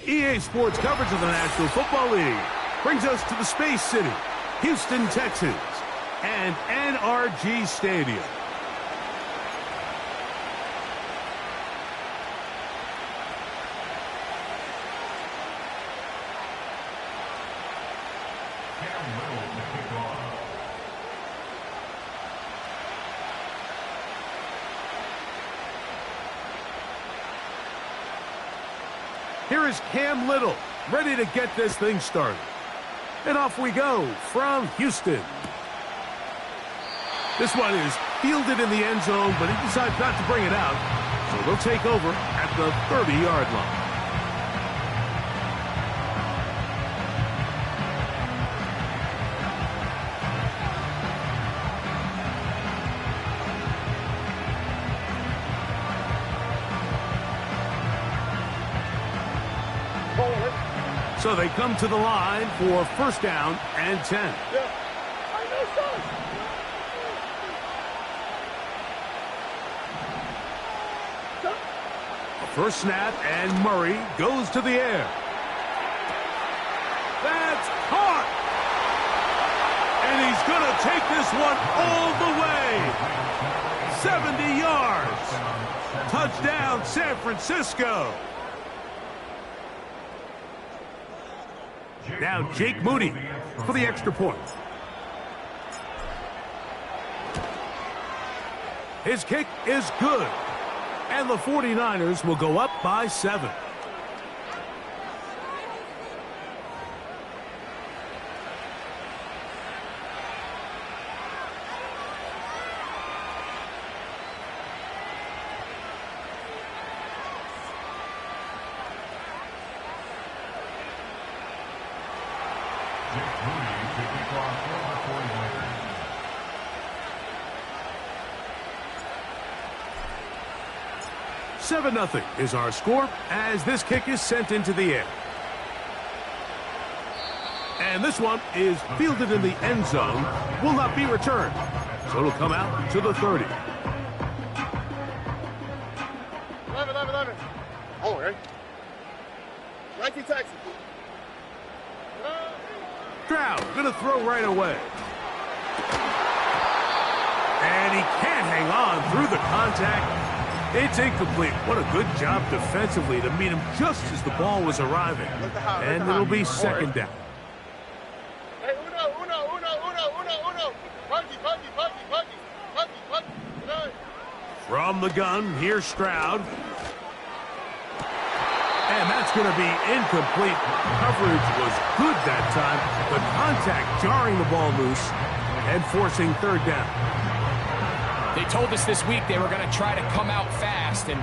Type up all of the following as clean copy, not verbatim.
EA Sports coverage of the National Football League brings us to the Space City, Houston, Texas, and NRG Stadium. Here is Cam Little, ready to get this thing started. And off we go from Houston. This one is fielded in the end zone, but he decides not to bring it out. So they'll take over at the 30-yard line. So they come to the line for first down and 10. The first snap, and Murray goes to the air. That's caught! And he's going to take this one all the way. 70 yards. Touchdown, San Francisco. Now Jake Moody for the extra point. His kick is good. And the 49ers will go up by 7. Seven 0 is our score as this kick is sent into the air. And this one is fielded in the end zone, will not be returned. So it'll come out to the 30. 11. Oh, right. Nike taxi. Stroud gonna throw right away. And he can't hang on through the contact. It's incomplete. What a good job defensively to meet him just as the ball was arriving. And it'll be second down. Hey, uno. Party. From the gun, here's Stroud. And that's going to be incomplete. Coverage was good that time. The contact jarring the ball loose and forcing third down. They told us this week they were going to try to come out fast, and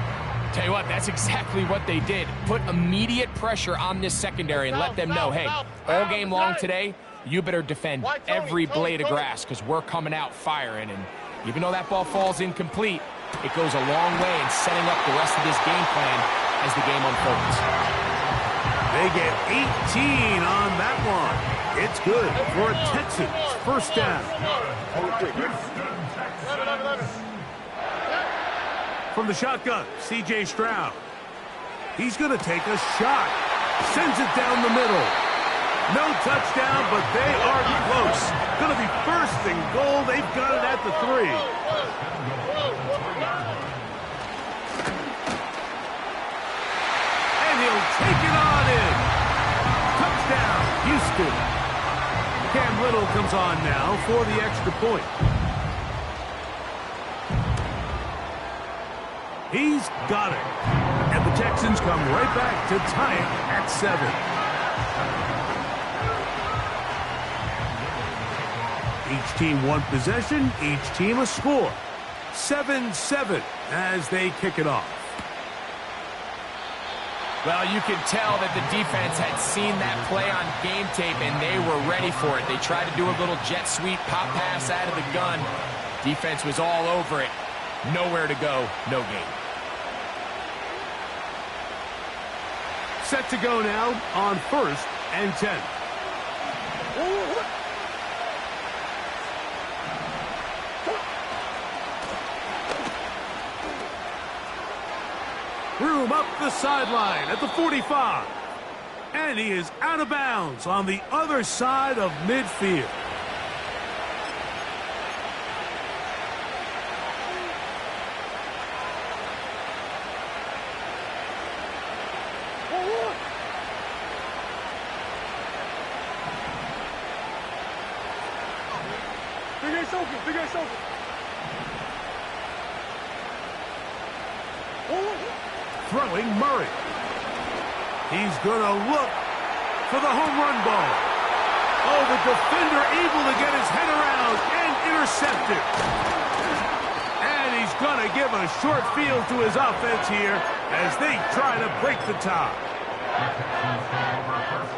tell you what, that's exactly what they did. Put immediate pressure on this secondary and let them know, hey, all game long today, you better defend every blade of grass because we're coming out firing. And even though that ball falls incomplete, it goes a long way in setting up the rest of this game plan as the game unfolds. They get 18 on that one. It's good for a Texans first down. From the shotgun, C.J. Stroud. He's going to take a shot. Sends it down the middle. No touchdown, but they are close. Going to be first and goal. They've got it at the 3. And he'll take it on in. Touchdown, Houston. Cam Little comes on now for the extra point. He's got it. And the Texans come right back to tie it at 7. Each team one possession, each team a score. 7-7 as they kick it off. Well, you can tell that the defense had seen that play on game tape, and they were ready for it. They tried to do a little jet sweep, pop pass out of the gun. Defense was all over it. Nowhere to go, no game. Set to go now on first and 10. Room up the sideline at the 45. And he is out of bounds on the other side of midfield. Throwing Murray. He's going to look for the home run ball. Oh, the defender able to get his head around and intercept it. And he's going to give a short field to his offense here as they try to break the tie.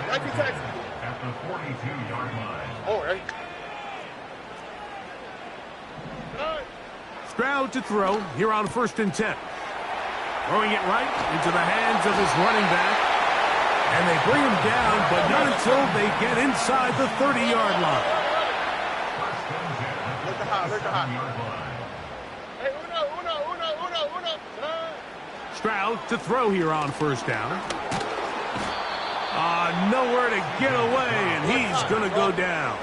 At the 42-yard line. Oh, right. Stroud to throw here on 1st and 10. Throwing it right into the hands of his running back. And they bring him down, but not until they get inside the 30-yard line. Look the hot. Hey, uno. Stroud to throw here on 1st down. Nowhere to get away, and he's going to go down.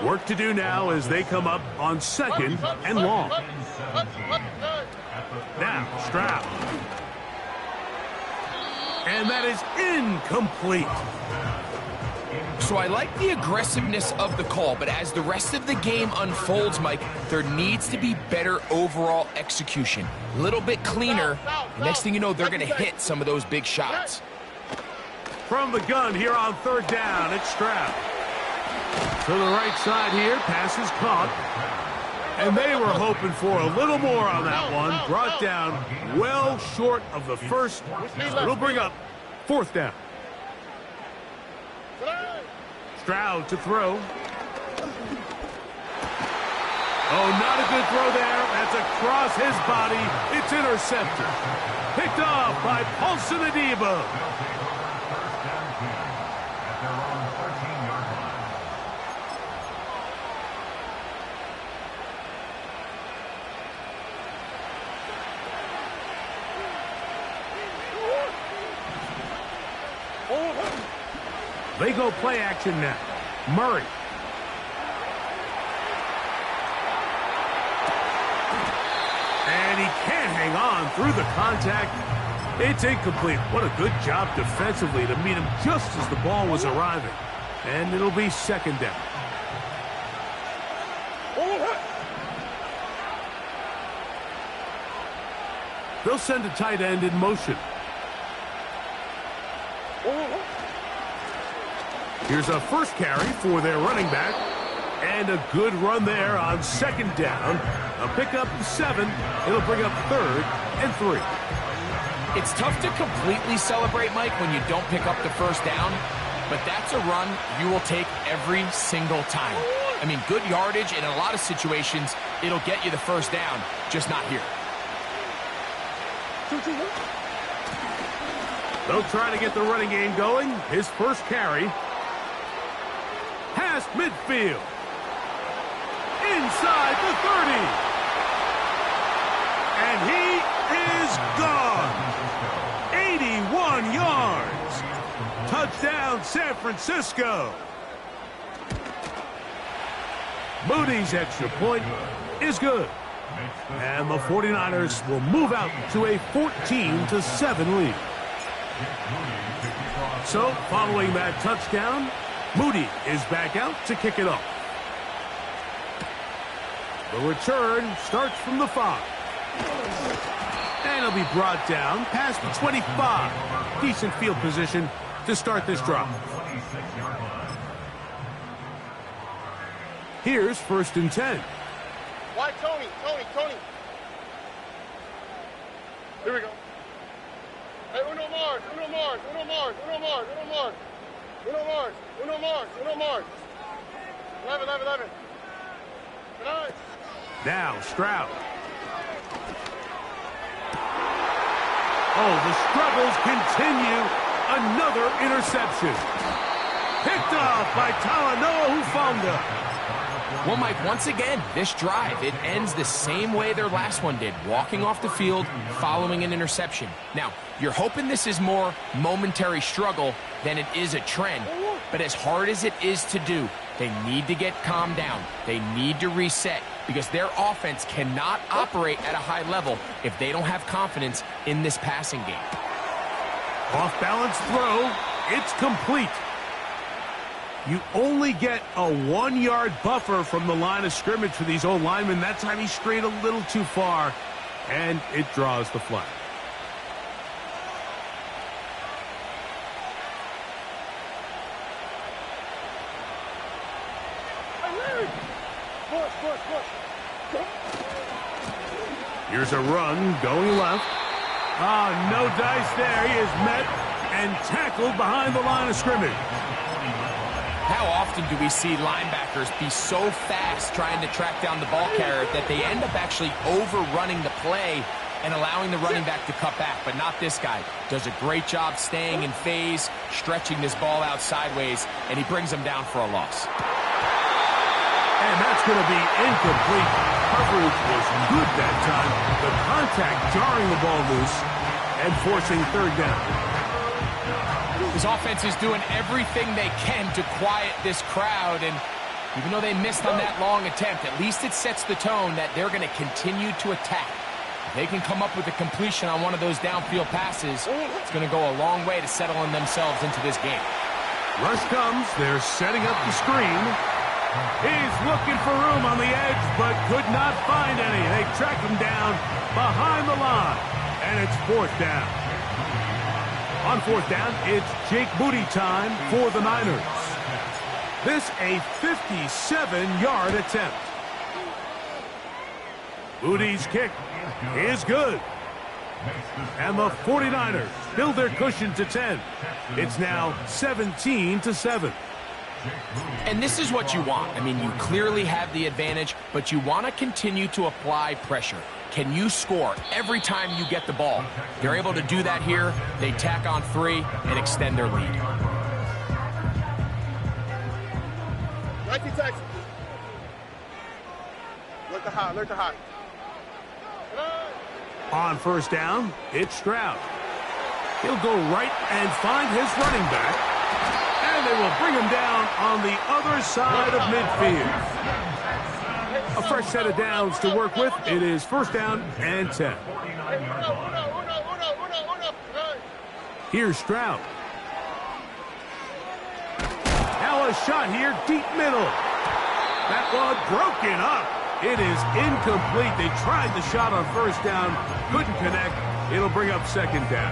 Work to do now as they come up on 2nd and long. Now, Stroud. And that is incomplete. So I like the aggressiveness of the call, but as the rest of the game unfolds, Mike, there needs to be better overall execution. A little bit cleaner. Next thing you know, they're going to hit some of those big shots. From the gun here on 3rd down, it's Stroud. To the right side here, pass is caught. And they were hoping for a little more on that one. Brought down well short of the first. It'll bring up 4th down. Stroud to throw. Oh, not a good throw there. That's across his body. It's intercepted. Picked off by Paulson Adebo. They go play action now. Murray. And he can't hang on through the contact. It's incomplete. What a good job defensively to meet him just as the ball was arriving. And it'll be 2nd down. They'll send a tight end in motion. Here's a first carry for their running back. And a good run there on 2nd down. A pickup of 7. It'll bring up 3rd and 3. It's tough to completely celebrate, Mike, when you don't pick up the 1st down. But that's a run you will take every single time. I mean, good yardage, and in a lot of situations, it'll get you the 1st down, just not here. They'll try to get the running game going. His first carry. Past midfield. Inside the 30. And he is gone. 81 yards. Touchdown, San Francisco. Moody's extra point is good. And the 49ers will move out to a 14-7 lead. So, following that touchdown, Moody is back out to kick it off. The return starts from the 5. And it'll be brought down past the 25. Decent field position to start this drive. Here's 1st and 10. Why, Tony? Here we go. Hey, uno Mars. 11. Nice. Now, Stroud. Oh, the struggles continue. Another interception. Picked off by Talanoa Hufanga. Well, Mike, once again, this drive, it ends the same way their last one did, walking off the field, following an interception. Now, you're hoping this is more momentary struggle than it is a trend, but as hard as it is to do, they need to get calmed down. They need to reset because their offense cannot operate at a high level if they don't have confidence in this passing game. Off-balance throw. It's complete. You only get a 1-yard buffer from the line of scrimmage for these old linemen. That time he strayed a little too far, and it draws the flag. Here's a run going left. No dice there. He is met and tackled behind the line of scrimmage. How often do we see linebackers be so fast trying to track down the ball carrier that they end up actually overrunning the play and allowing the running back to cut back? But not this guy. Does a great job staying in phase, stretching this ball out sideways, and he brings him down for a loss. And that's going to be incomplete. Coverage was good that time. The contact jarring the ball loose and forcing third down. His offense is doing everything they can to quiet this crowd, and even though they missed on that long attempt, at least it sets the tone that they're going to continue to attack. If they can come up with a completion on one of those downfield passes, it's going to go a long way to settling themselves into this game. Rush comes. They're setting up the screen. He's looking for room on the edge, but could not find any. They track him down behind the line, and it's fourth down. On fourth down, it's Jake Booty time for the Niners. This a 57-yard attempt. Booty's kick is good. And the 49ers build their cushion to 10. It's now 17-7. And this is what you want. I mean, you clearly have the advantage, but you want to continue to apply pressure. Can you score every time you get the ball? They're able to do that here. They tack on 3 and extend their lead. Nike Texas. Look to high, look to high. On first down, it's Stroud. He'll go right and find his running back. And they will bring him down on the other side of midfield. A fresh set of downs to work with. It is first down and 10. Here's Stroud. Now a shot here, deep middle. That one broken up. It is incomplete. They tried the shot on first down, couldn't connect. It'll bring up second down.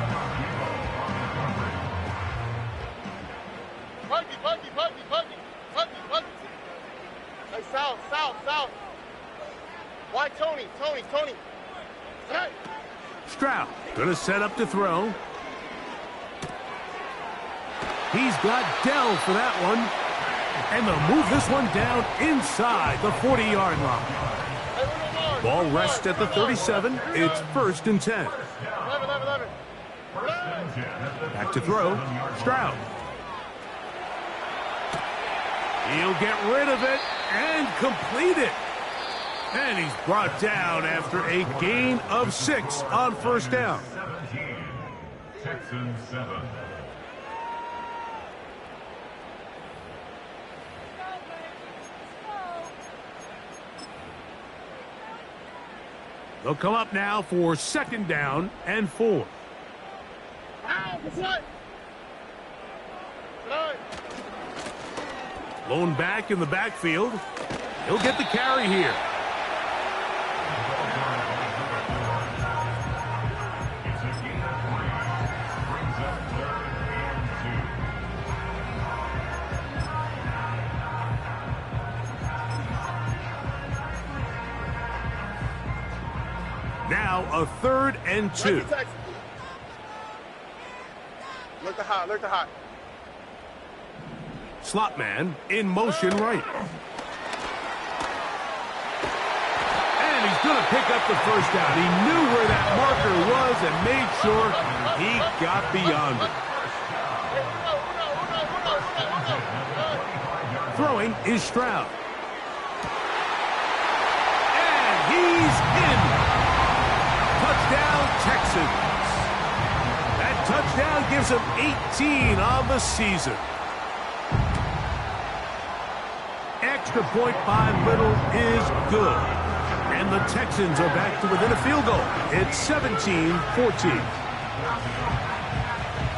Hey, south. Why, Tony? Hey. Stroud gonna set up to throw. He's got Dell for that one. And they'll move this one down inside the 40-yard line. Ball rests at the 37. It's first and 10. 11. Back to throw. Stroud. He'll get rid of it and complete it. And he's brought down after a gain of 6 on first down. 17, Texans 7. They'll come up now for second down and 4. Lone back in the backfield. He'll get the carry here. Now a third and 2. Look to high. Slot man in motion right. And he's going to pick up the first down. He knew where that marker was and made sure he got beyond it. Throwing is Stroud. gives him 18 on the season. Extra point by Little is good. And the Texans are back to within a field goal. It's 17-14.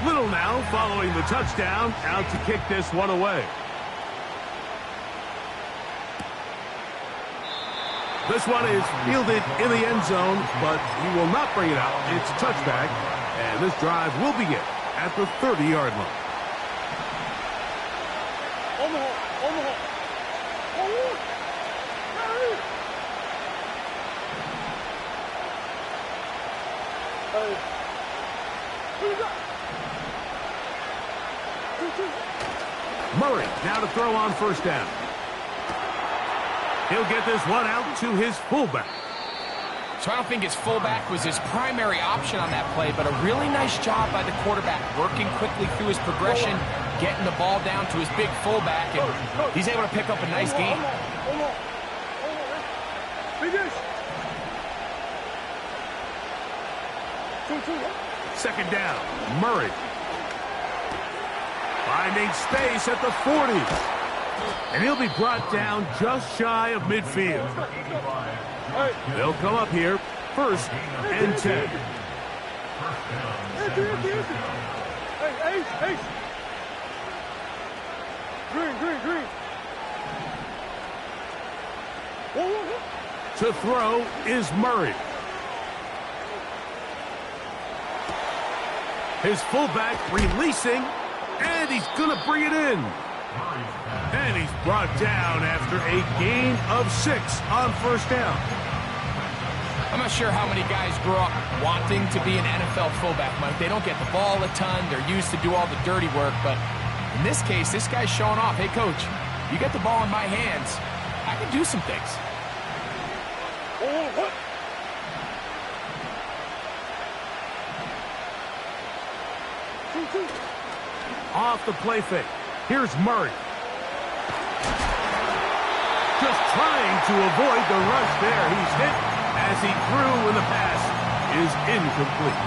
Little now following the touchdown, out to kick this one away. This one is fielded in the end zone, but he will not bring it out. It's a touchback, and this drive will begin at the 30-yard line. On the hole. On the hole. Murray now to throw on first down. He'll get this one out to his fullback. So I don't think his fullback was his primary option on that play, but a really nice job by the quarterback, working quickly through his progression, getting the ball down to his big fullback, and he's able to pick up a nice gain. Second down, Murray. Finding space at the 40. And he'll be brought down just shy of midfield. They'll come up here, first and 10. Hey. Green. To throw is Murray. His fullback releasing, and he's going to bring it in. And he's brought down after a gain of 6 on first down. I'm not sure how many guys grow up wanting to be an NFL fullback, Mike. They don't get the ball a ton. They're used to do all the dirty work. But in this case, this guy's showing off. Hey, coach, you get the ball in my hands, I can do some things. Off the play fake. Here's Murray. Just trying to avoid the rush there. He's hit as he threw when the pass is incomplete.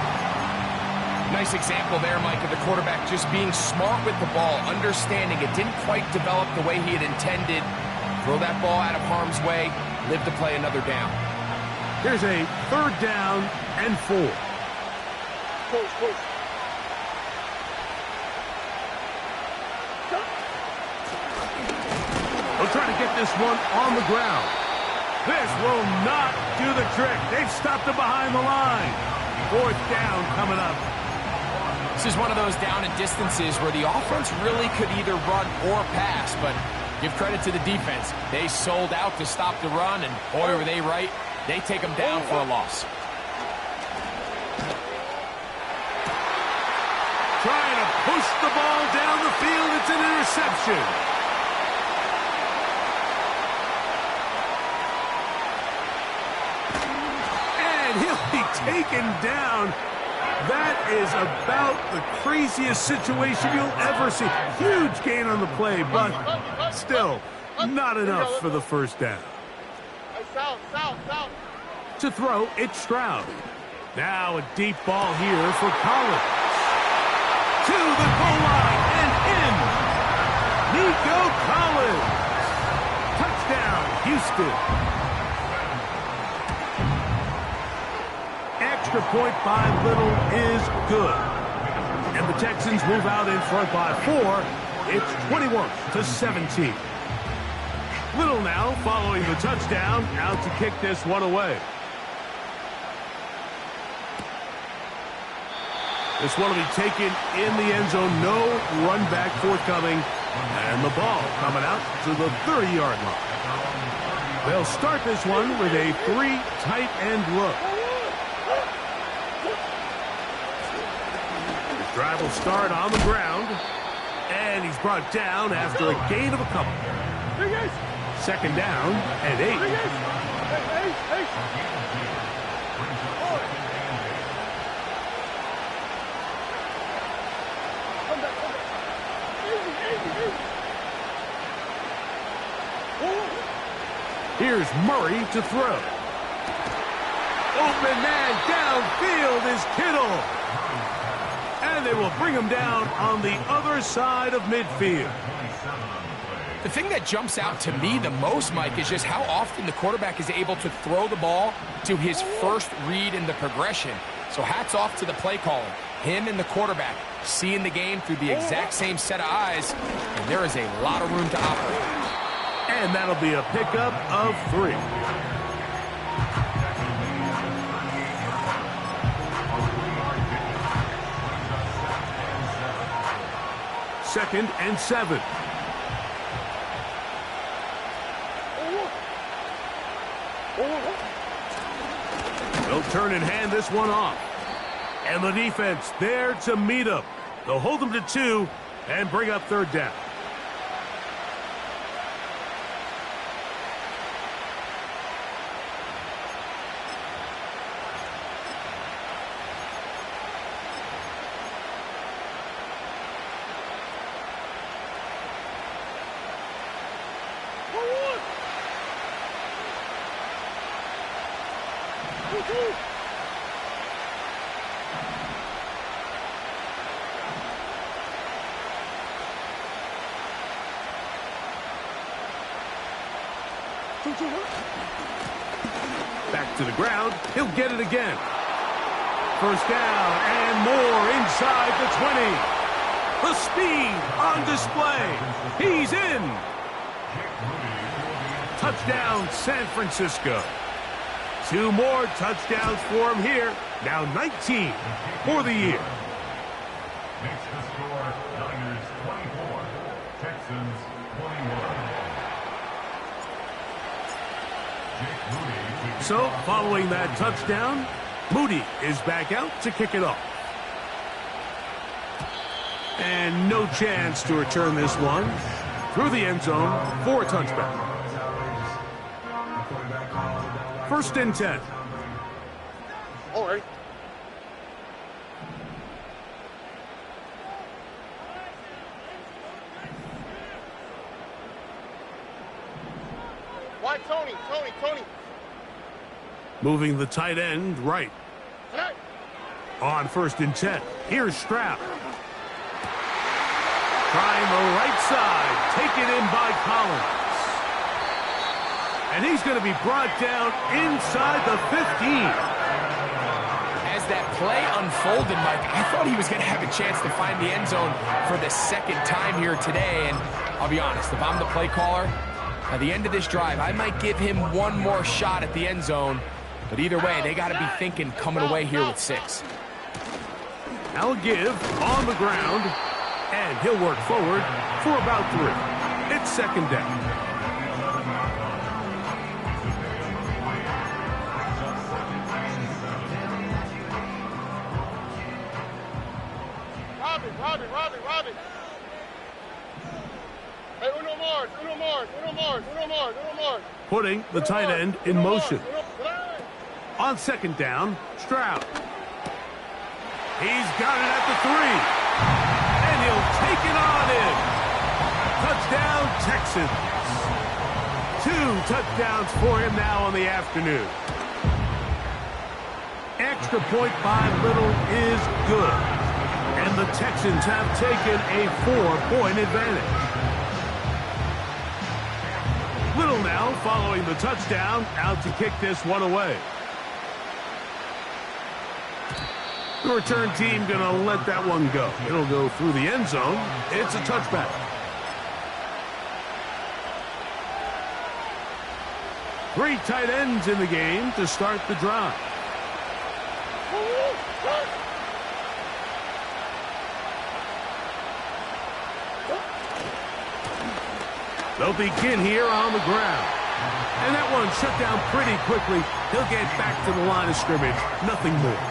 Nice example there, Mike, of the quarterback just being smart with the ball, understanding it didn't quite develop the way he had intended. Throw that ball out of harm's way, live to play another down. Here's a third down and 4. Coach. They'll try to get this one on the ground. This will not do the trick. They've stopped him behind the line. Fourth down coming up. This is one of those down and distances where the offense really could either run or pass, but give credit to the defense. They sold out to stop the run, and boy, were they right. They take them down for a loss. Trying to push the ball down the field. It's an interception. He'll be taken down. That is about the craziest situation you'll ever see. Huge gain on the play, but still not enough for the first down. South. To throw, it's Stroud. Now a deep ball here for Collins. To the goal line and in. Nico Collins. Touchdown, Houston. Extra point by Little is good. And the Texans move out in front by 4. It's 21-17. Little now following the touchdown, out to kick this one away. This one will be taken in the end zone. No run back forthcoming. And the ball coming out to the 30-yard line. They'll start this one with a 3 tight end look. Drive will start on the ground, and he's brought down after a gain of a couple. Second down and 8. Here's Murray to throw. Open man downfield is Kittle. And they will bring him down on the other side of midfield. The thing that jumps out to me the most, Mike, is just how often the quarterback is able to throw the ball to his first read in the progression. So hats off to the play caller. Him and the quarterback seeing the game through the exact same set of eyes, and there is a lot of room to operate. And that'll be a pickup of 3. Second and 7. They'll turn and hand this one off. And the defense there to meet up. They'll hold them to 2 and bring up 3rd down. Back to the ground. He'll get it again. First down and more inside the 20. The speed on display. He's in. Touchdown, San Francisco. 2 more touchdowns for him here. Now 19 for the year. Makes the score Niners 24, Texans 21. So, following that touchdown, Moody is back out to kick it off. And no chance to return this one through the end zone for a touchback. 1st and 10. All right. Why, Tony? Moving the tight end right. Hey. On 1st and 10, here's Stroud. Trying the right side, taken in by Collins. And he's going to be brought down inside the 15. As that play unfolded, Mike, I thought he was going to have a chance to find the end zone for the 2nd time here today. And I'll be honest, if I'm the play caller, at the end of this drive, I might give him one more shot at the end zone. But either way, they got to be thinking coming away here with 6. Now a give on the ground, and he'll work forward for about 3. It's 2nd down. Robin. Hey, uno more. Putting the tight end in motion. On 2nd down, Stroud. He's got it at the 3. And he'll take it on in. Touchdown, Texans. 2 touchdowns for him now on the afternoon. Extra point by Little is good. And the Texans have taken a 4-point advantage. Little now following the touchdown, out to kick this one away. The return team going to let that one go. It'll go through the end zone. It's a touchback. Three tight ends in the game to start the drive. They'll begin here on the ground. And that one shut down pretty quickly. He'll get back to the line of scrimmage. Nothing more.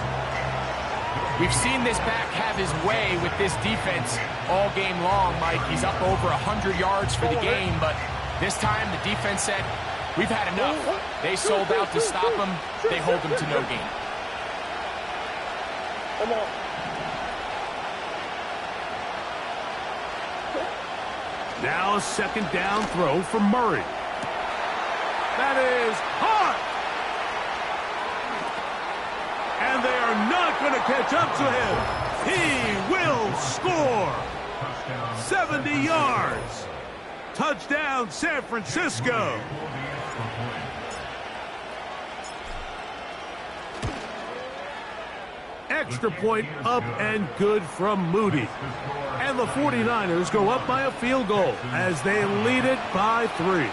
We've seen this back have his way with this defense all game long, Mike. He's up over 100 yards for the game, but this time the defense said, we've had enough. They sold out to stop him. They hold him to no gain. Come on. Now a second down throw from Murray. That is hot. And they are not going to catch up to him. He will score. Touchdown. 70 yards. Touchdown, San Francisco. Extra point up and good from Moody. And the 49ers go up by a field goal as they lead it by 3.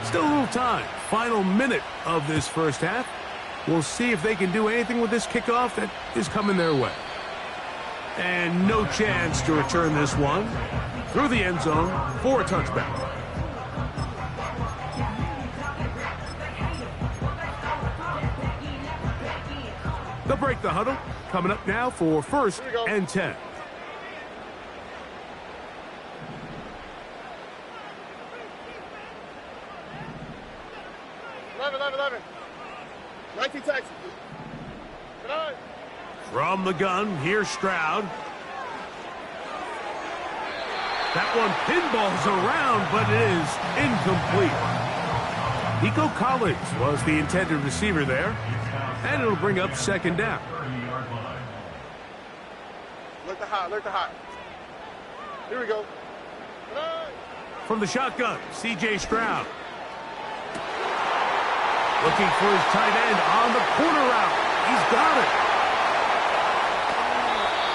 Still a little time. Final minute of this first half. We'll see if they can do anything with this kickoff that is coming their way. And no chance to return this one through the end zone for a touchback. They'll break the huddle. Coming up now for 1st and 10. From the gun, here's Stroud. That one pinballs around, but it is incomplete. Nico Collins was the intended receiver there, and it'll bring up 2nd down. Look the hot. Here we go. From the shotgun, C.J. Stroud. Looking for his tight end on the corner route. He's got it.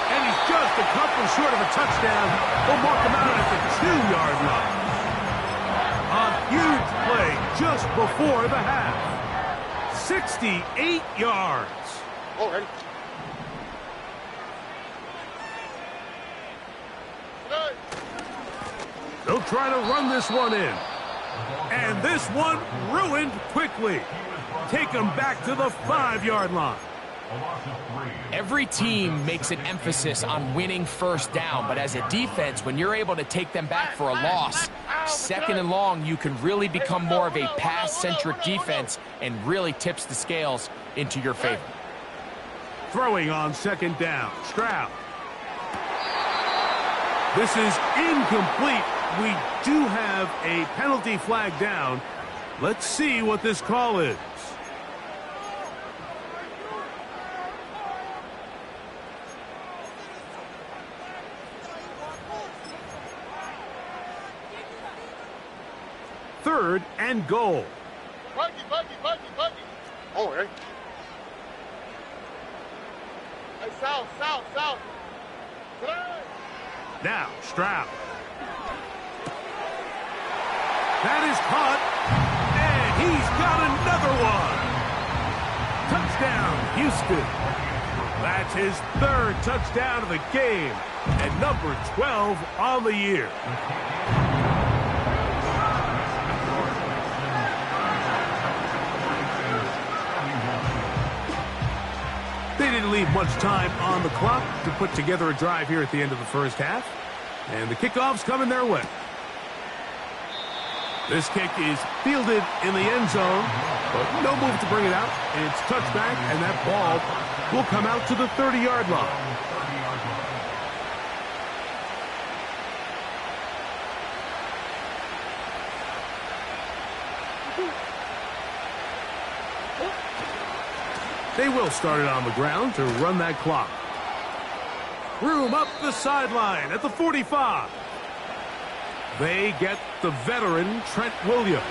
And he's just a couple short of a touchdown. We'll mark him out at the 2-yard line. A huge play just before the half. 68 yards. Already. They'll try to run this one in. And this one ruined quickly. Take them back to the 5-yard line. Every team makes an emphasis on winning first down, but as a defense, when you're able to take them back for a loss, 2nd and long, you can really become more of a pass-centric defense and really tips the scales into your favor. Throwing on 2nd down, Stroud. This is incomplete. We do have a penalty flag down. Let's see what this call is. Third and goal. Buggy. Oh, right. Hey, south. Now, Stroud. That is caught, and he's got another one. Touchdown, Houston. That's his 3rd touchdown of the game, and number 12 on the year. They didn't leave much time on the clock to put together a drive here at the end of the first half, and the kickoff's coming their way. This kick is fielded in the end zone, but no move to bring it out. It's touchback, and that ball will come out to the 30-yard line. They will start it on the ground to run that clock. Room up the sideline at the 45. They get the veteran Trent Williams.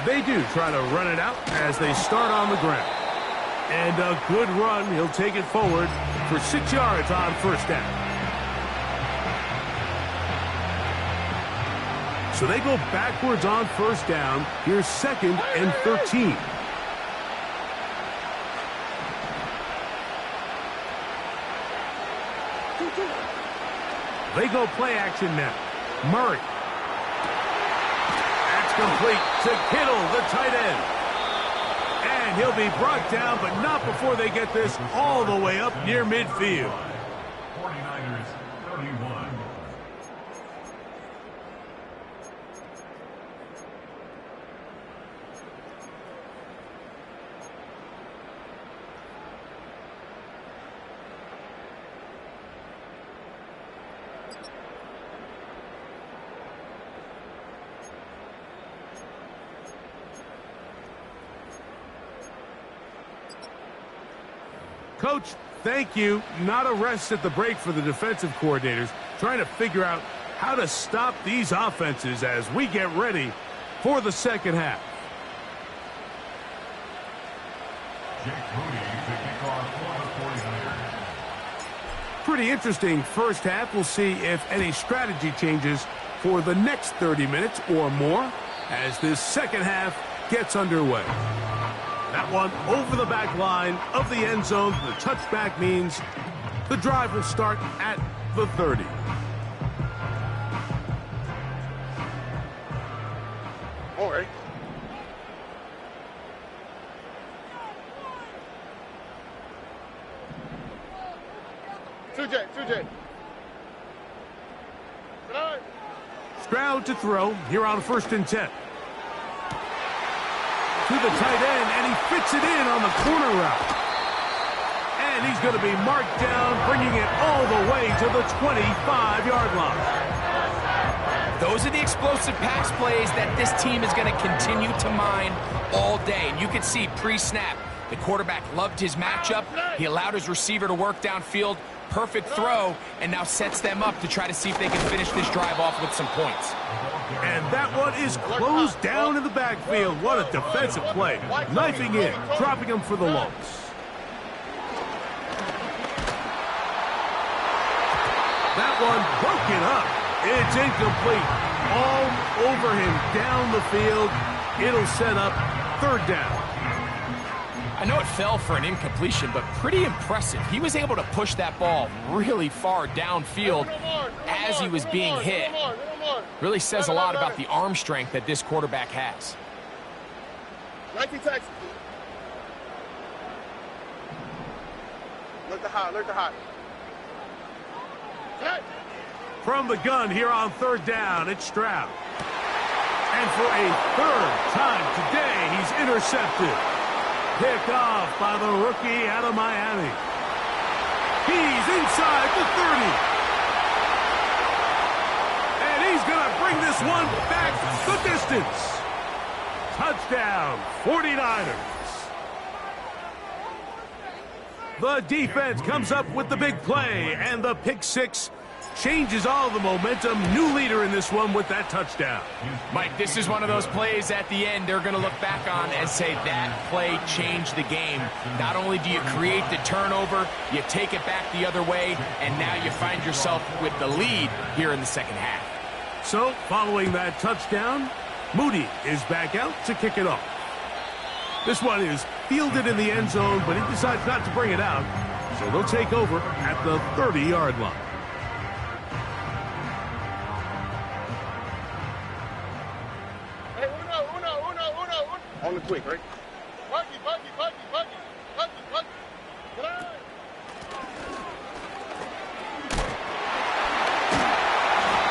They do try to run it out as they start on the ground. And a good run. He'll take it forward for 6 yards on 1st down. So they go backwards on 1st down. Here's 2nd and 13. They go play action now. Murray. That's complete to Kittle, the tight end. And he'll be brought down, but not before they get this all the way up near midfield. 49ers 31. Coach, thank you. Not a rest at the break for the defensive coordinators, trying to figure out how to stop these offenses as we get ready for the second half. Pretty interesting first half. We'll see if any strategy changes for the next 30 minutes or more as this second half gets underway. That one over the back line of the end zone. The touchback means the drive will start at the 30. All right. Two J. Stroud to throw here on 1st and 10. To the tight end, and he fits it in on the corner route. And he's going to be marked down, bringing it all the way to the 25-yard line. Those are the explosive pass plays that this team is going to continue to mine all day. And you can see pre-snap, the quarterback loved his matchup. He allowed his receiver to work downfield. Perfect throw, and now sets them up to try to see if they can finish this drive off with some points. And that one is closed down in the backfield. What a defensive play. Knifing in, dropping him for the loss. That one broken up. It's incomplete. All over him down the field. It'll set up 3rd down. I know it fell for an incompletion, but pretty impressive. He was able to push that ball really far downfield as he was being hit. Really says a lot about the arm strength that this quarterback has. 19 Texas. Look the hot. From the gun here on 3rd down, it's Stroud. And for a 3rd time today, he's intercepted. Picked off by the rookie out of Miami. He's inside the 30. And he's going to bring this one back the distance. Touchdown, 49ers. The defense comes up with the big play, and the pick six changes all the momentum. New leader in this one with that touchdown. Mike, this is one of those plays at the end they're going to look back on and say that play changed the game. Not only do you create the turnover, you take it back the other way, and now you find yourself with the lead here in the second half. So, following that touchdown, Moody is back out to kick it off. This one is fielded in the end zone, but he decides not to bring it out. So they'll take over at the 30-yard line. On the quick, right? Buggy. Get on.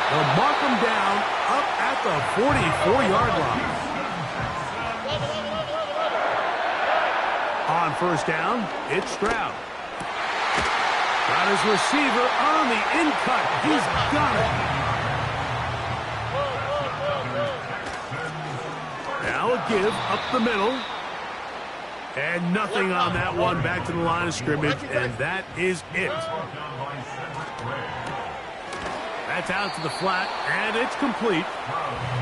They'll mark him down up at the 44-yard line. On 1st down, it's Stroud. Got his receiver on the in-cut. He's got it. Now a give up the middle. And nothing on that one. Back to the line of scrimmage, and that is it. That's out to the flat, and it's complete.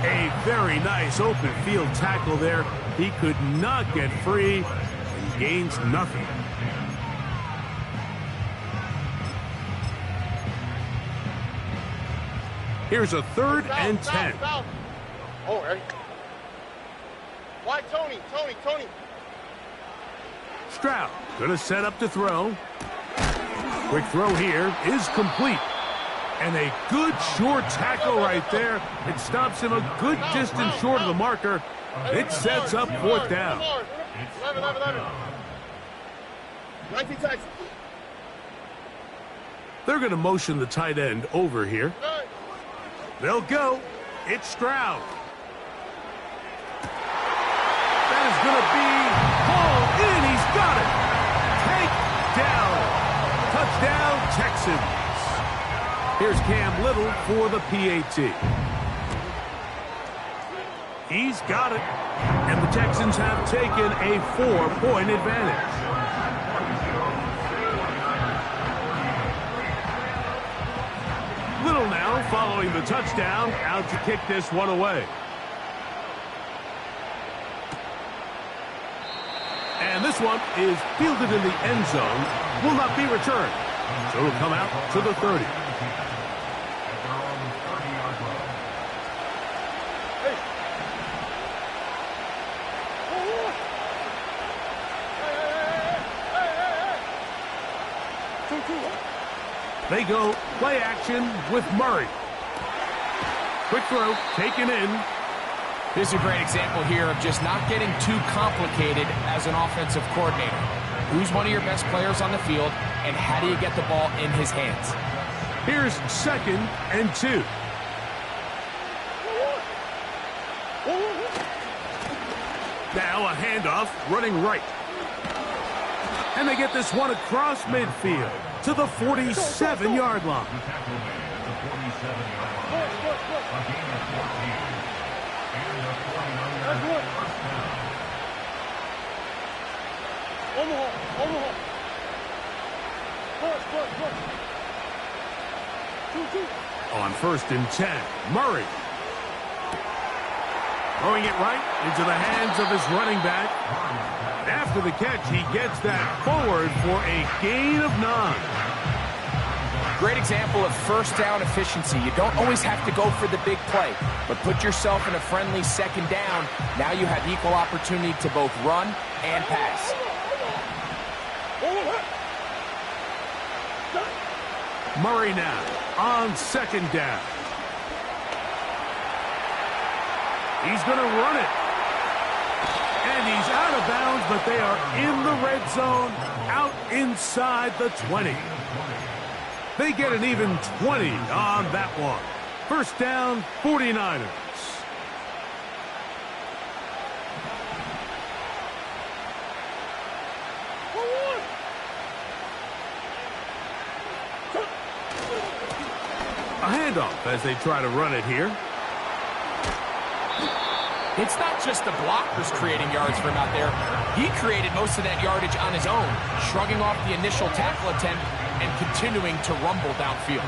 A very nice open field tackle there. He could not get free and gains nothing. Here's a 3rd and 10. All right. Why Tony? Stroud gonna set up to throw. Quick throw here is complete. And a good short tackle right there. It stops him a good distance short of the marker. It sets up 4th down. 11. 19 Texas. They're going to motion the tight end over here. They'll go. It's Stroud. That is going to be hauled in. He's got it. Touchdown, Texans. Here's Cam Little for the PAT. He's got it. And the Texans have taken a 4-point advantage. following the touchdown, out to kick this one away. And this one is fielded in the end zone, will not be returned. So it'll come out to the 30. They go play action with Murray. Quick throw, taken in. This is a great example here of just not getting too complicated as an offensive coordinator. Who's one of your best players on the field, and how do you get the ball in his hands? Here's 2nd and 2. Now a handoff, running right. And they get this one across midfield to the 47-yard line. On 1st and 10, Murray. Throwing it right into the hands of his running back. After the catch, he gets that forward for a gain of 9. Great example of first down efficiency. You don't always have to go for the big play, but put yourself in a friendly 2nd down. Now you have equal opportunity to both run and pass. Murray now on 2nd down. He's going to run it. And he's out of bounds, but they are in the red zone, out inside the 20. They get an even 20 on that one. 1st down, 49ers. A handoff as they try to run it here. It's not just the blockers creating yards for him out there. He created most of that yardage on his own, shrugging off the initial tackle attempt and continuing to rumble downfield.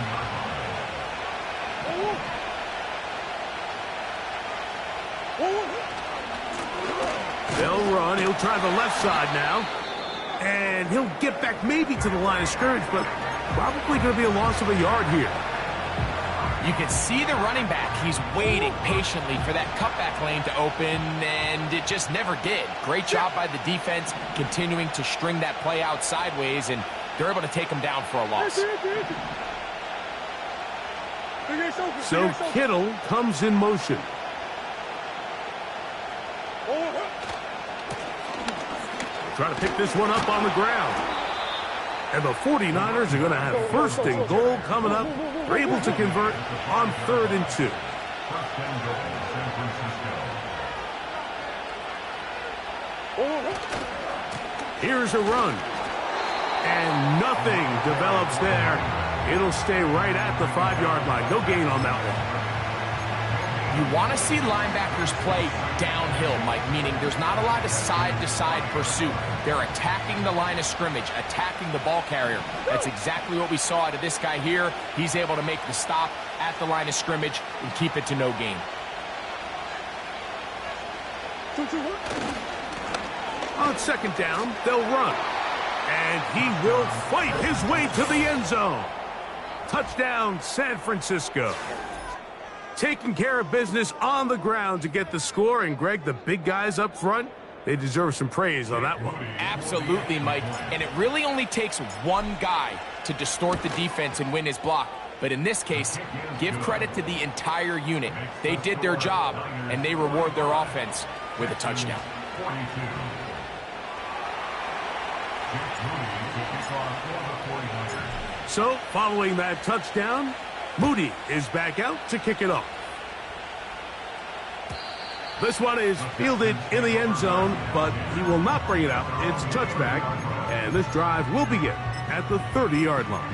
They'll run. He'll try the left side now. And he'll get back maybe to the line of scrimmage, but probably going to be a loss of a yard here. You can see the running back. He's waiting patiently for that cutback lane to open, and it just never did. Great job by the defense, continuing to string that play out sideways, and they're able to take him down for a loss. So Kittle comes in motion. Try to pick this one up on the ground. And the 49ers are going to have 1st and goal coming up. They're able to convert on 3rd and 2. Here's a run. And nothing develops there. It'll stay right at the 5-yard line. No gain on that one. You want to see linebackers play downhill, Mike, meaning there's not a lot of side-to-side pursuit. They're attacking the line of scrimmage, attacking the ball carrier. That's exactly what we saw out of this guy here. He's able to make the stop at the line of scrimmage and keep it to no gain. On 2nd down, they'll run. And he will fight his way to the end zone. Touchdown, San Francisco. Taking care of business on the ground to get the score. And, Greg, the big guys up front, they deserve some praise on that one. Absolutely, Mike. And it really only takes one guy to distort the defense and win his block. But in this case, give credit to the entire unit. They did their job, and they reward their offense with a touchdown. So, following that touchdown, Moody is back out to kick it off. This one is fielded in the end zone, but he will not bring it out. It's a touchback, and this drive will begin at the 30-yard line.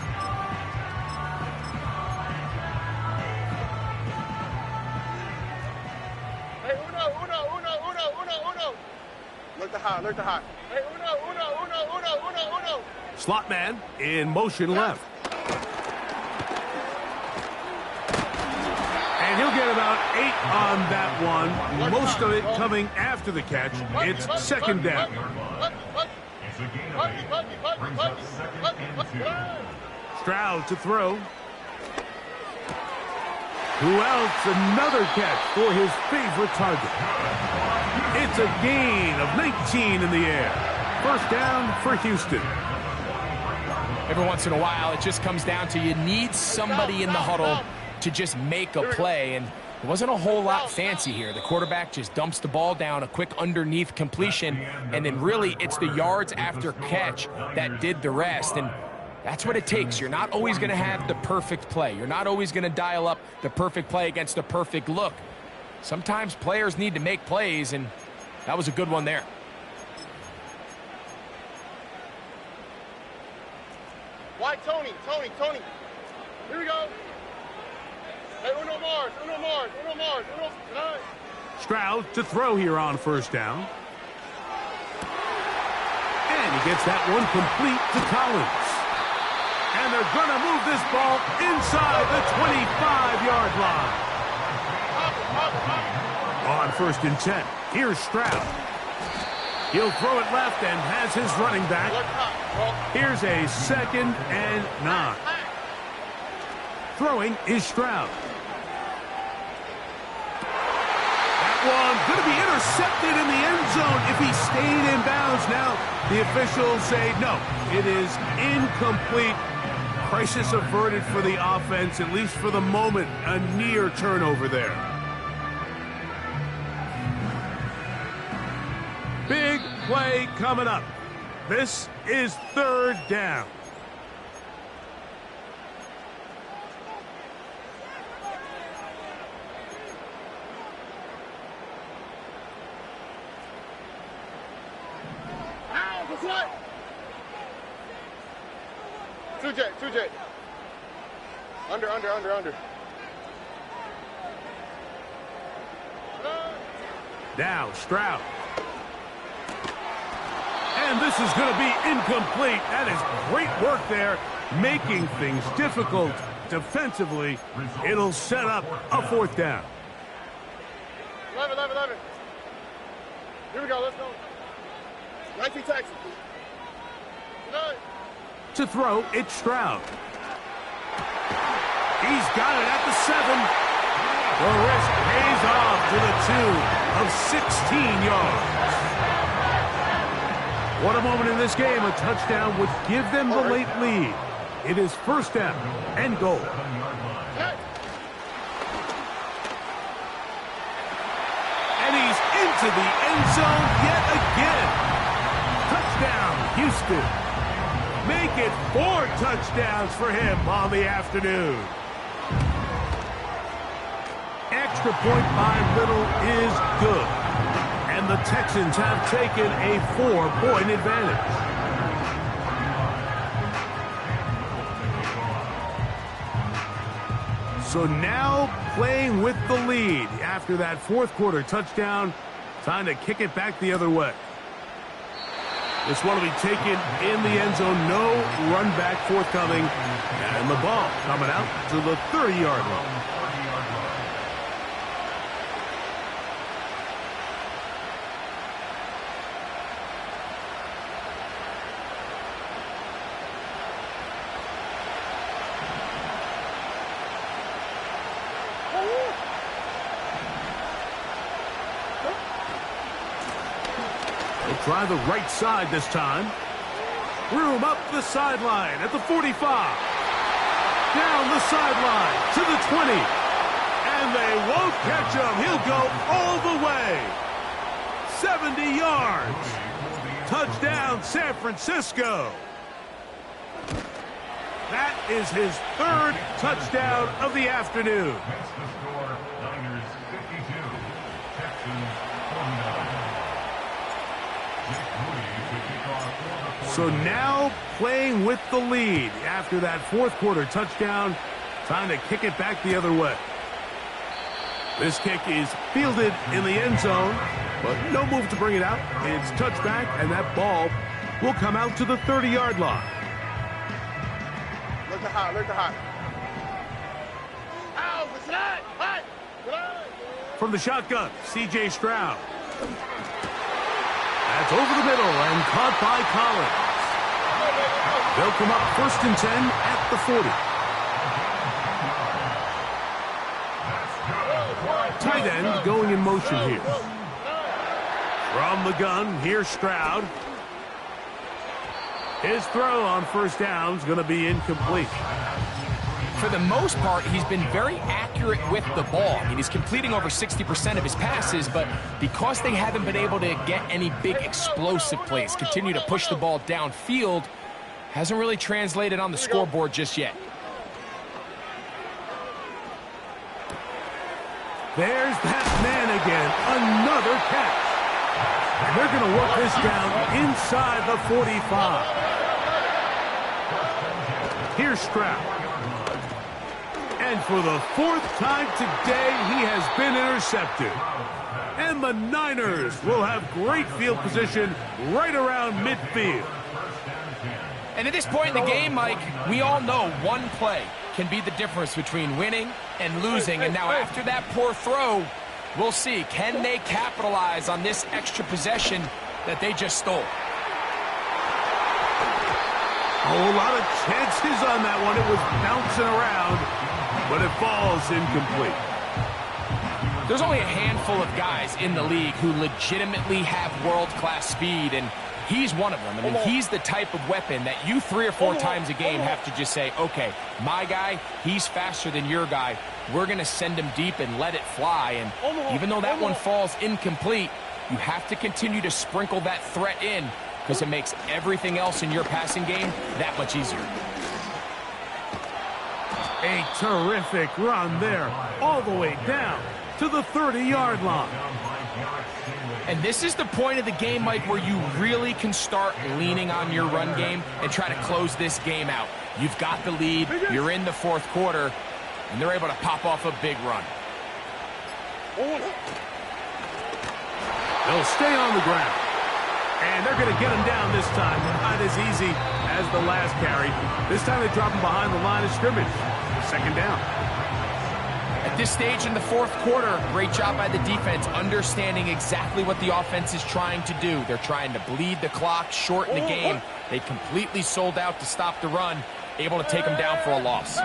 Hey, uno. Look to high. Hey, uno. Slot man in motion left. on that one, most of it coming after the catch. It's second down. It's a gain of 8. Brings up second and 2. Stroud to throw. Who else? Another catch for his favorite target. It's a gain of 19 in the air. First down for Houston. Every once in a while, it just comes down to you need somebody in the huddle to just make a play, and it wasn't a whole lot fancy here. The quarterback just dumps the ball down, a quick underneath completion, and then really it's the yards after catch that did the rest, and that's what it takes. You're not always going to have the perfect play. You're not always going to dial up the perfect play against the perfect look. Sometimes players need to make plays, and that was a good one there. Why, Tony? Here we go. Hey, Uno Mars. Stroud to throw here on first down. And he gets that one complete to Collins. And they're going to move this ball inside the 25-yard line. On first and 10, here's Stroud. He'll throw it left and has his running back. Here's a second and 9. Throwing is Stroud. That one going to be intercepted in the end zone if he stayed in bounds. Now the officials say no, it is incomplete. Crisis averted for the offense, at least for the moment. A near turnover there. Big play coming up. This is third down. What? 2J. Under. Now Stroud. And this is going to be incomplete. That is great work there, making things difficult defensively. It'll set up a fourth down. 11. Here we go, let's go. 19 Texas. To throw, it's Stroud. He's got it at the 7. The risk pays off to the tune of 16 yards. What a moment in this game. A touchdown would give them the late lead. It is first down and goal. And he's into the end zone yet again. Touchdown, Houston. Make it 4 touchdowns for him on the afternoon. Extra point by Little is good. And the Texans have taken a 4-point advantage. So now playing with the lead after that fourth quarter touchdown. Time to kick it back the other way. This one will be taken in the end zone. No run back forthcoming. And the ball coming out to the 30-yard line. Try the right side this time. Room up the sideline at the 45. Down the sideline to the 20. And they won't catch him. He'll go all the way. 70 yards. Touchdown, San Francisco. That is his 3rd touchdown of the afternoon. That's the score. Niners 52. Texans 49. So now playing with the lead after that fourth quarter touchdown. Time to kick it back the other way. This kick is fielded in the end zone, but no move to bring it out. It's touchback, and that ball will come out to the 30-yard line. Look the hot. Ow, it's not hot. From the shotgun, C.J. Stroud. That's over the middle and caught by Collins. They'll come up 1st and 10 at the 40. Tight end going in motion here. From the gun, here's Stroud. His throw on 1st down is going to be incomplete. For the most part, he's been very accurate with the ball. I mean, he's completing over 60% of his passes, but because they haven't been able to get any big explosive plays, continue to push the ball downfield, hasn't really translated on the scoreboard just yet. There's that man again, another catch. And they're going to work this down inside the 45. Here's Stroud. And for the 4th time today, he has been intercepted. And the Niners will have great field position right around midfield. And at this point in the game, Mike, we all know one play can be the difference between winning and losing. And now after that poor throw, we'll see, can they capitalize on this extra possession that they just stole? A whole lot of chances on that one. It was bouncing around, but it falls incomplete. There's only a handful of guys in the league who legitimately have world-class speed, and he's one of them. I mean, he's the type of weapon that you 3 or 4 times a game have to just say, okay, my guy, he's faster than your guy. We're going to send him deep and let it fly. And even though that one falls incomplete, you have to continue to sprinkle that threat in because it makes everything else in your passing game that much easier. A terrific run there, all the way down to the 30-yard line. And this is the point of the game, Mike, where you really can start leaning on your run game and try to close this game out. You've got the lead, you're in the 4th quarter, and they're able to pop off a big run. They'll stay on the ground. And they're going to get him down this time. Not as easy as the last carry. This time they drop him behind the line of scrimmage. 2nd down. At this stage in the 4th quarter, great job by the defense understanding exactly what the offense is trying to do. They're trying to bleed the clock, shorten the game. They completely sold out to stop the run, able to take them down for a loss.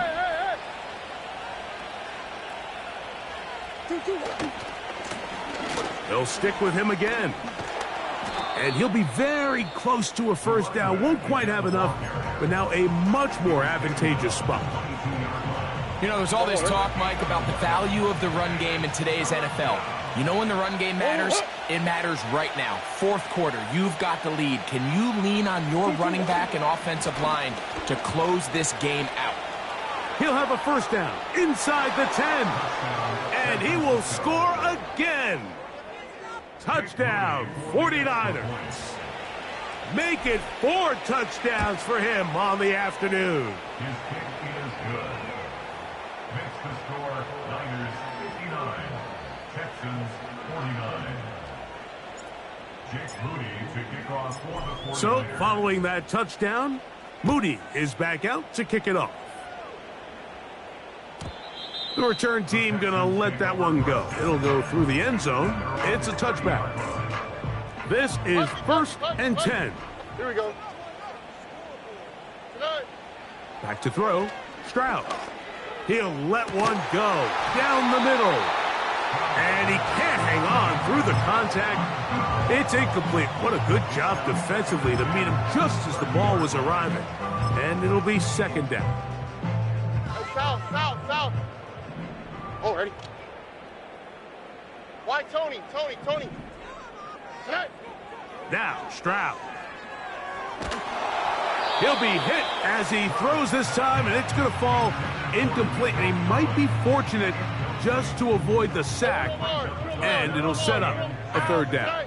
They'll stick with him again. And he'll be very close to a 1st down. Won't quite have enough, but now a much more advantageous spot. You know, there's all this talk, Mike, about the value of the run game in today's NFL. You know when the run game matters? It matters right now. 4th quarter, you've got the lead. Can you lean on your running back and offensive line to close this game out? He'll have a 1st down inside the 10. And he will score again. Touchdown, 49ers. Make it 4 touchdowns for him on the afternoon. His kick is good. Makes the score Niners 59, Texans 49. Jake Moody to kick off for the 49ers. So, following that touchdown, Moody is back out to kick it off. The return team gonna let that one go. It'll go through the end zone. It's a touchback. This is 1st and 10. Here we go. Back to throw. Stroud. He'll let one go down the middle. And he can't hang on through the contact. It's incomplete. What a good job defensively to meet him just as the ball was arriving. And it'll be 2nd down. South. Oh, ready? Why Tony? Now, Stroud. He'll be hit as he throws this time, and it's going to fall incomplete. And he might be fortunate just to avoid the sack, and it'll set up a 3rd down.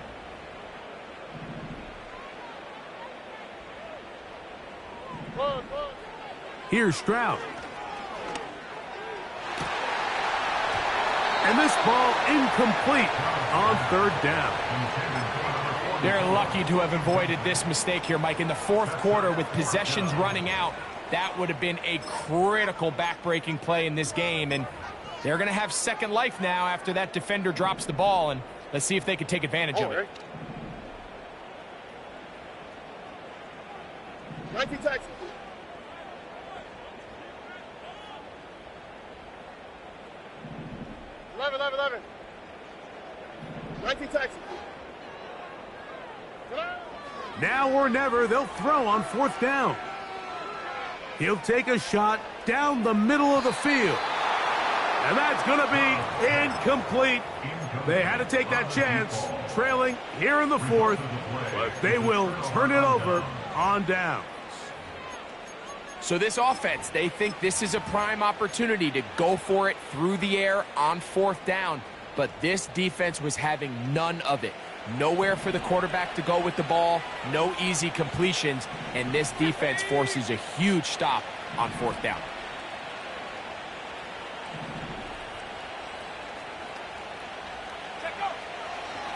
Here's Stroud. And this ball incomplete on 3rd down. They're lucky to have avoided this mistake here, Mike. In the 4th quarter, with possessions running out, that would have been a critical back-breaking play in this game. And They're going to have second life now after that defender drops the ball, and let's see if they can take advantage of it. 19 taxi. 11. 19 taxi. Now or never, they'll throw on fourth down. He'll take a shot down the middle of the field. And that's going to be incomplete. They had to take that chance, trailing here in the fourth, but they will turn it over on downs. So this offense, they think this is a prime opportunity to go for it through the air on fourth down, but this defense was having none of it. Nowhere for the quarterback to go with the ball, no easy completions, and this defense forces a huge stop on fourth down.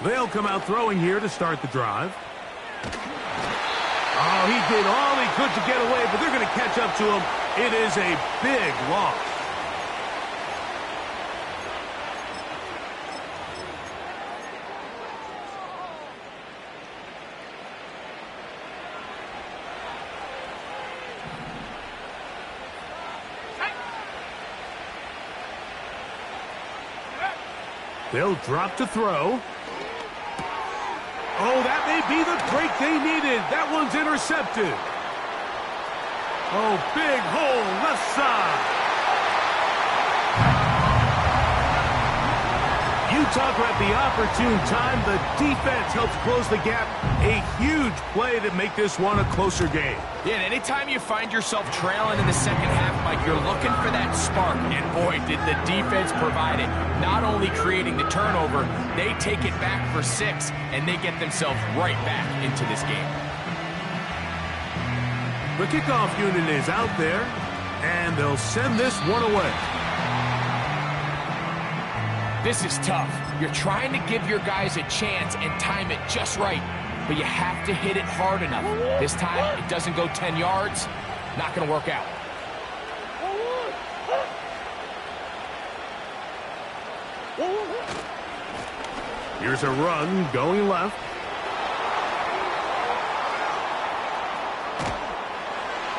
They'll come out throwing here to start the drive. Oh, he did all he could to get away, but they're going to catch up to him. It is a big loss. They'll drop to throw. Oh, that may be the break they needed. That one's intercepted. Oh, big hole left side. You talk about the opportune time. The defense helps close the gap. A huge play to make this one a closer game. Yeah, and anytime you find yourself trailing in the second half, Mike, you're looking for that spark. And boy, did the defense provide it. Not only creating the turnover, they take it back for 6, and they get themselves right back into this game. The kickoff unit is out there, and they'll send this one away. This is tough. You're trying to give your guys a chance and time it just right, but you have to hit it hard enough. This time, it doesn't go 10 yards. Not going to work out. Here's a run going left.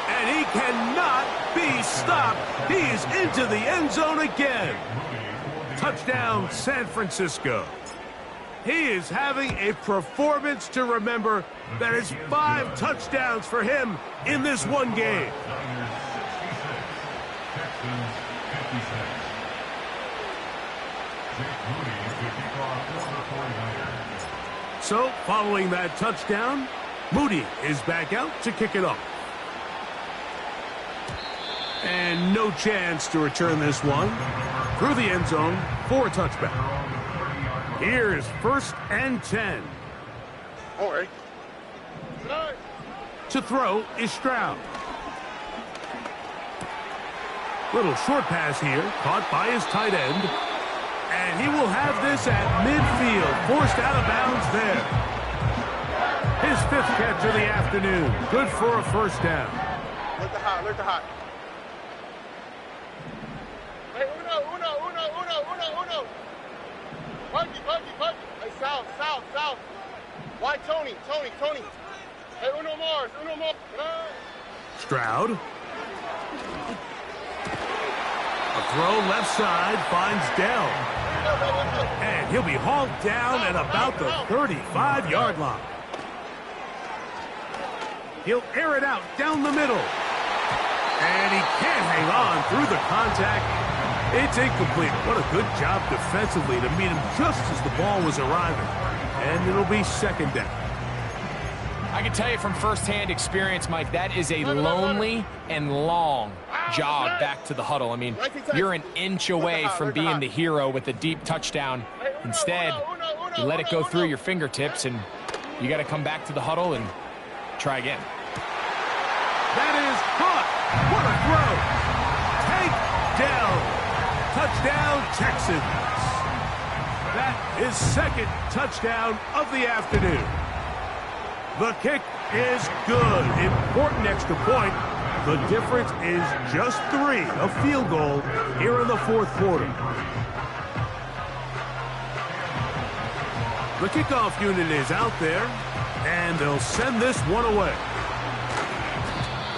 And he cannot be stopped. He is into the end zone again. Touchdown, San Francisco. He is having a performance to remember. That is 5 touchdowns for him in this one game. So, following that touchdown, Moody is back out to kick it off. And no chance to return this one through the end zone for a touchback. Here is 1st and 10. All right. To throw is Stroud. Little short pass here, caught by his tight end. And he will have this at midfield, forced out of bounds there. His 5th catch of the afternoon. Good for a first down. Look the hot. Hey, uno. Buggy. Hey, south. Why, Tony. Hey, uno more. Stroud. A throw left side finds Dell. And he'll be hauled down at about the 35-yard line. He'll air it out down the middle. And he can't hang on through the contact. It's incomplete. What a good job defensively to meet him just as the ball was arriving. And it'll be 2nd down. I can tell you from firsthand experience, Mike, that is a lonely and long jog back to the huddle. I mean, you're an inch away from being the hero with a deep touchdown. Instead, you let it go through your fingertips, and you got to come back to the huddle and try again. That is caught. What a throw. Tank down. Touchdown, Texans. That is 2nd touchdown of the afternoon. The kick is good. Important extra point. The difference is just 3, a field goal here in the fourth quarter. The kickoff unit is out there, and they'll send this one away.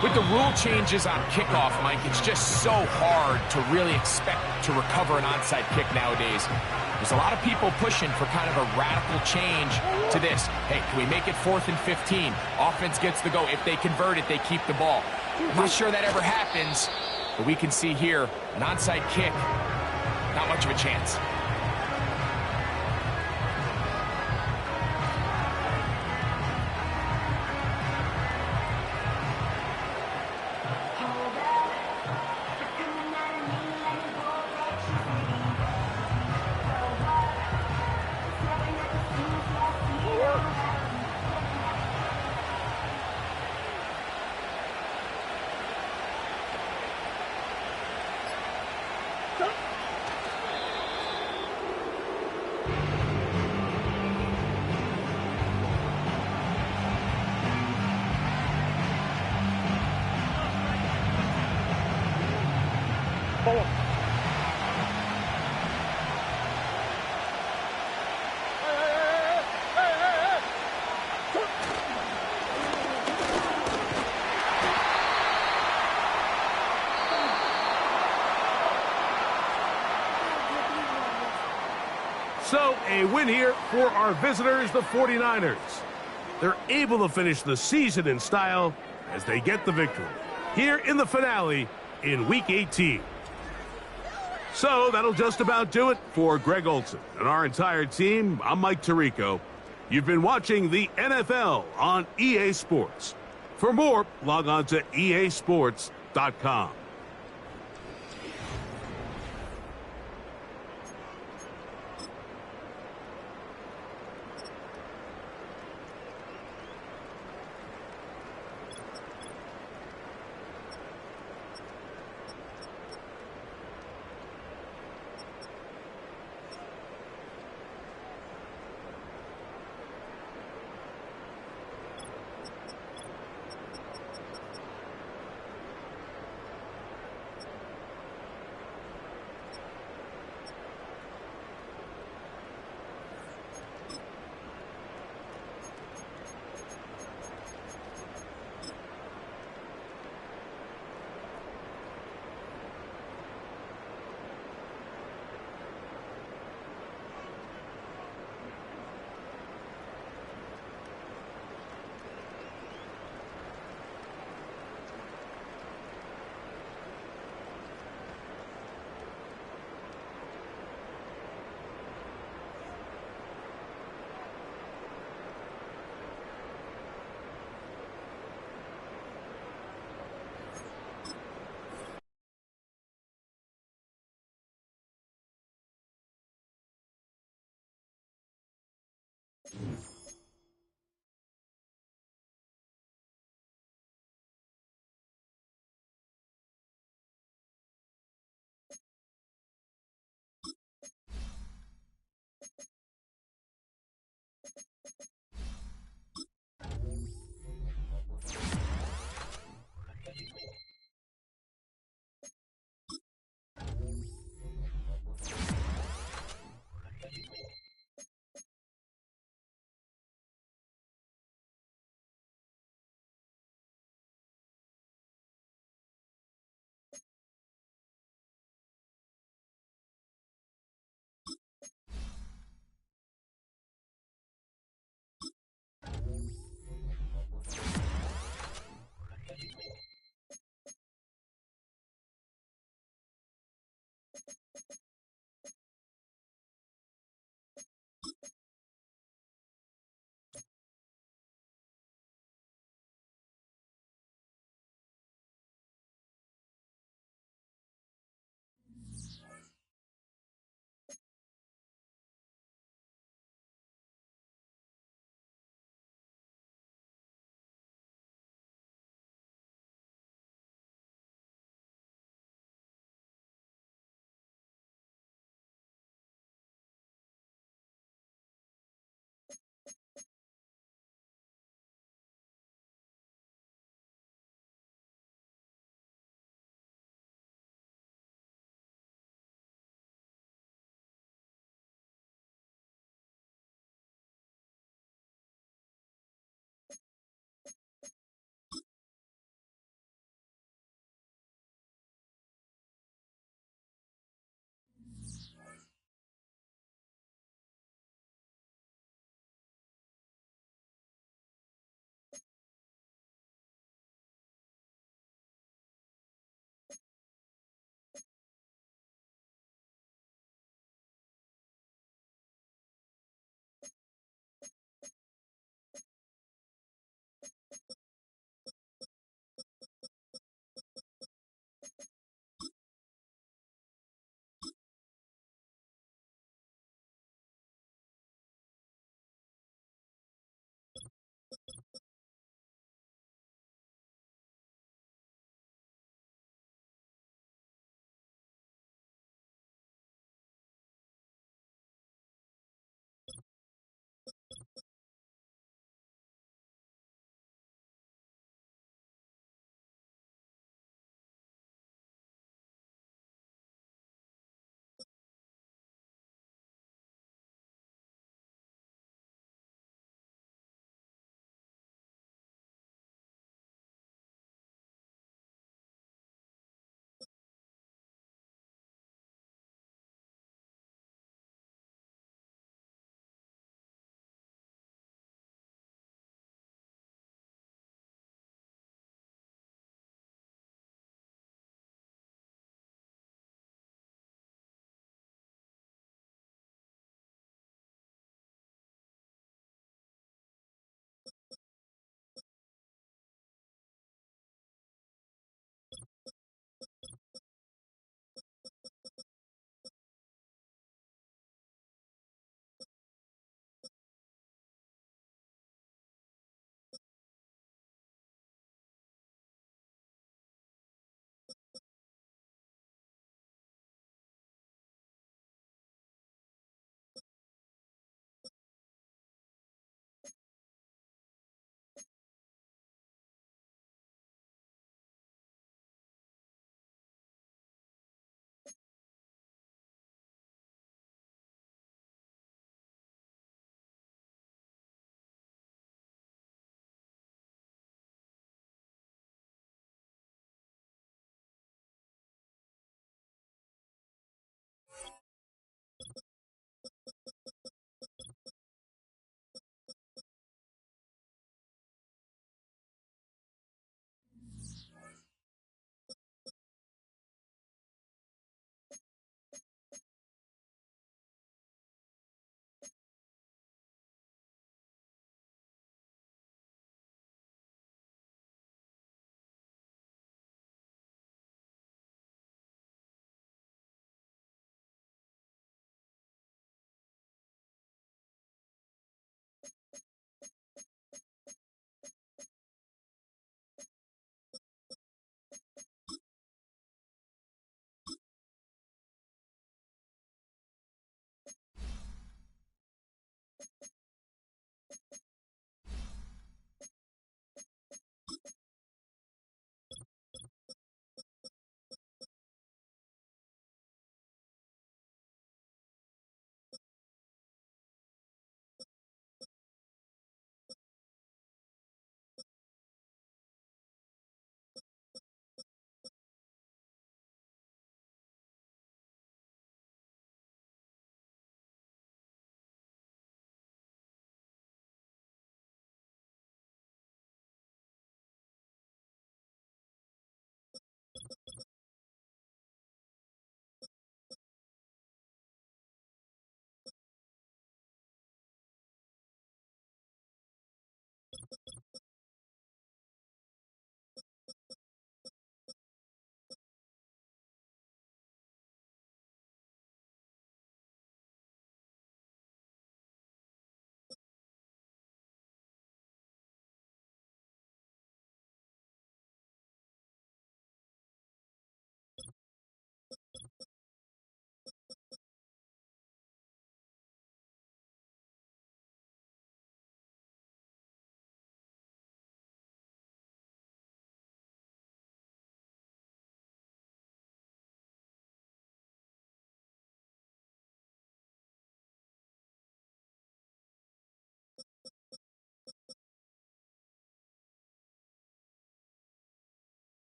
With the rule changes on kickoff, Mike, it's just so hard to really expect to recover an onside kick nowadays. There's a lot of people pushing for kind of a radical change to this. Hey, can we make it 4th and 15? Offense gets the go. If they convert it, they keep the ball. I'm not sure that ever happens, but we can see here, an onside kick, not much of a chance. So, a win here for our visitors, the 49ers. They're able to finish the season in style as they get the victory here in the finale in Week 18. So, that'll just about do it for Greg Olson and our entire team. I'm Mike Tirico. You've been watching the NFL on EA Sports. For more, log on to easports.com.